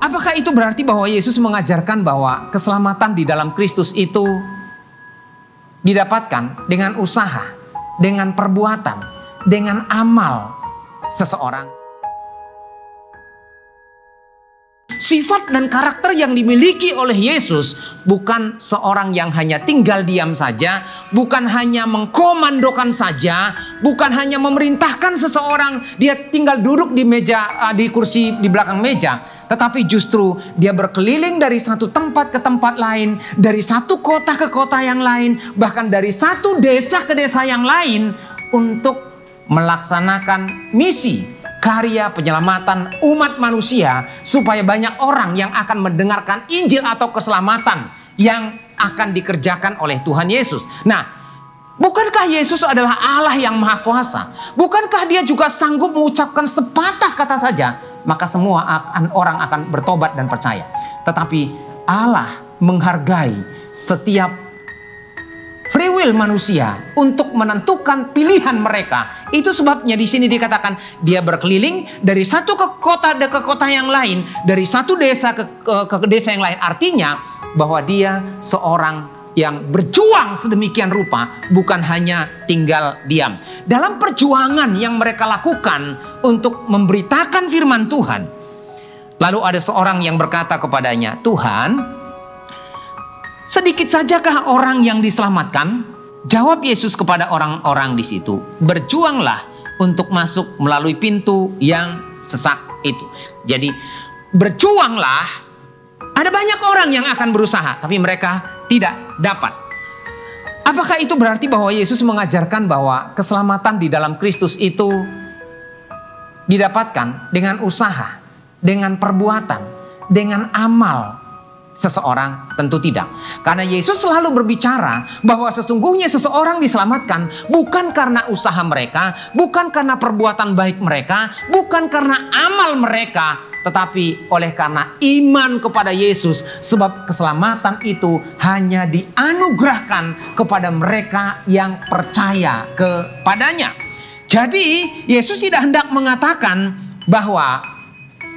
Apakah itu berarti bahwa Yesus mengajarkan bahwa keselamatan di dalam Kristus itu didapatkan dengan usaha, dengan perbuatan, dengan amal seseorang? Sifat dan karakter yang dimiliki oleh Yesus bukan seorang yang hanya tinggal diam saja, bukan hanya mengkomandokan saja, bukan hanya memerintahkan seseorang dia tinggal duduk di meja, di kursi di belakang meja, tetapi justru dia berkeliling dari satu tempat ke tempat lain, dari satu kota ke kota yang lain, bahkan dari satu desa ke desa yang lain untuk melaksanakan misi karya penyelamatan umat manusia, supaya banyak orang yang akan mendengarkan Injil atau keselamatan yang akan dikerjakan oleh Tuhan Yesus. Nah, bukankah Yesus adalah Allah yang Maha Kuasa? Bukankah dia juga sanggup mengucapkan sepatah kata saja, maka semua orang akan bertobat dan percaya? Tetapi Allah menghargai setiap free will manusia untuk menentukan pilihan mereka. Itu sebabnya di sini dikatakan dia berkeliling dari satu kota ke kota yang lain, dari satu desa ke desa yang lain. Artinya bahwa dia seorang yang berjuang sedemikian rupa, bukan hanya tinggal diam. Dalam perjuangan yang mereka lakukan untuk memberitakan firman Tuhan, lalu ada seorang yang berkata kepadanya, "Tuhan, sedikit sajakah orang yang diselamatkan?" Jawab Yesus kepada orang-orang di situ, "Berjuanglah untuk masuk melalui pintu yang sesak itu." Jadi berjuanglah. Ada banyak orang yang akan berusaha, tapi mereka tidak dapat. Apakah itu berarti bahwa Yesus mengajarkan bahwa keselamatan di dalam Kristus itu didapatkan dengan usaha, dengan perbuatan, dengan amal seseorang? Tentu tidak. Karena Yesus selalu berbicara bahwa sesungguhnya seseorang diselamatkan bukan karena usaha mereka, bukan karena perbuatan baik mereka, bukan karena amal mereka, tetapi oleh karena iman kepada Yesus. Sebab keselamatan itu hanya dianugerahkan kepada mereka yang percaya kepadanya. Jadi Yesus tidak hendak mengatakan bahwa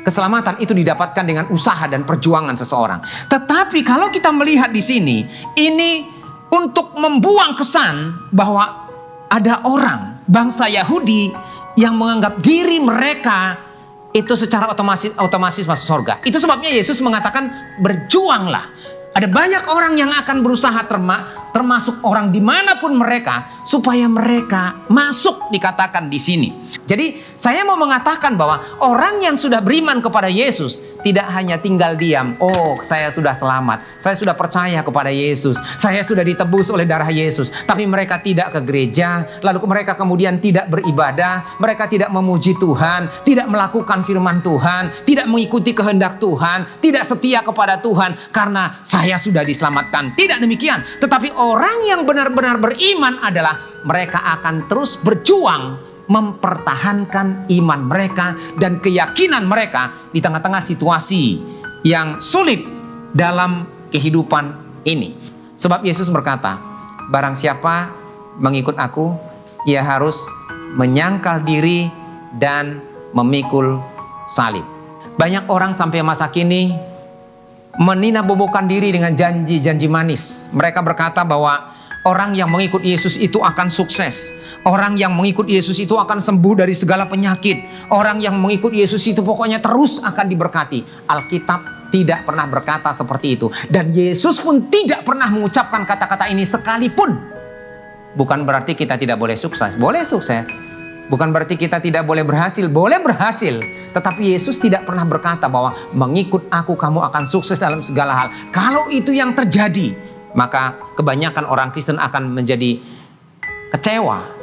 keselamatan itu didapatkan dengan usaha dan perjuangan seseorang. Tetapi kalau kita melihat di sini, ini untuk membuang kesan bahwa ada orang bangsa Yahudi yang menganggap diri mereka itu secara otomatis masuk surga. Itu sebabnya Yesus mengatakan berjuanglah. Ada banyak orang yang akan berusaha, termasuk orang dimanapun mereka, supaya mereka masuk, dikatakan di sini. Jadi saya mau mengatakan bahwa orang yang sudah beriman kepada Yesus tidak hanya tinggal diam, "Oh, saya sudah selamat, saya sudah percaya kepada Yesus, saya sudah ditebus oleh darah Yesus." Tapi mereka tidak ke gereja, lalu mereka kemudian tidak beribadah, mereka tidak memuji Tuhan, tidak melakukan firman Tuhan, tidak mengikuti kehendak Tuhan, tidak setia kepada Tuhan karena saya sudah diselamatkan. Tidak demikian. Tetapi orang yang benar-benar beriman adalah mereka akan terus berjuang mempertahankan iman mereka dan keyakinan mereka di tengah-tengah situasi yang sulit dalam kehidupan ini. Sebab Yesus berkata, "Barang siapa mengikut aku, ia harus menyangkal diri dan memikul salib." Banyak orang sampai masa kini meninabobokan diri dengan janji-janji manis. Mereka berkata bahwa orang yang mengikut Yesus itu akan sukses. Orang yang mengikut Yesus itu akan sembuh dari segala penyakit. Orang yang mengikut Yesus itu pokoknya terus akan diberkati. Alkitab tidak pernah berkata seperti itu. Dan Yesus pun tidak pernah mengucapkan kata-kata ini sekalipun. Bukan berarti kita tidak boleh sukses. Boleh sukses. Bukan berarti kita tidak boleh berhasil. Boleh berhasil. Tetapi Yesus tidak pernah berkata bahwa mengikut aku kamu akan sukses dalam segala hal. Kalau itu yang terjadi, maka kebanyakan orang Kristen akan menjadi kecewa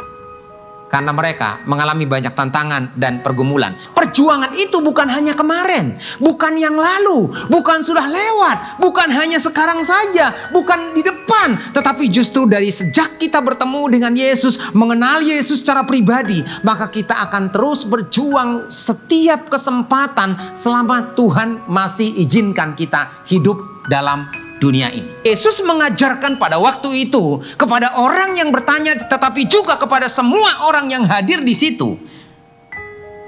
karena mereka mengalami banyak tantangan dan pergumulan. Perjuangan itu bukan hanya kemarin, bukan yang lalu, bukan sudah lewat, bukan hanya sekarang saja, bukan di depan, tetapi justru dari sejak kita bertemu dengan Yesus, mengenal Yesus secara pribadi, maka kita akan terus berjuang setiap kesempatan selama Tuhan masih izinkan kita hidup dalam dunia ini. Yesus mengajarkan pada waktu itu kepada orang yang bertanya, tetapi juga kepada semua orang yang hadir di situ,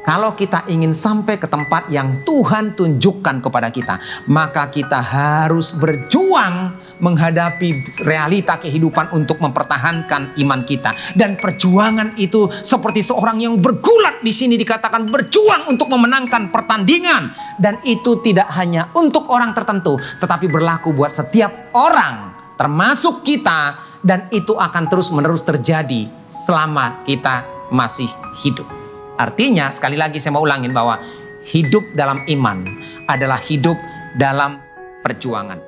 Kalau kita ingin sampai ke tempat yang Tuhan tunjukkan kepada kita, maka kita harus berjuang menghadapi realita kehidupan untuk mempertahankan iman kita. Dan perjuangan itu seperti seorang yang bergulat, di sini dikatakan berjuang untuk memenangkan pertandingan. Dan itu tidak hanya untuk orang tertentu, tetapi berlaku buat setiap orang, termasuk kita. Dan itu akan terus-menerus terjadi selama kita masih hidup. Artinya, sekali lagi saya mau ulangin bahwa hidup dalam iman adalah hidup dalam perjuangan.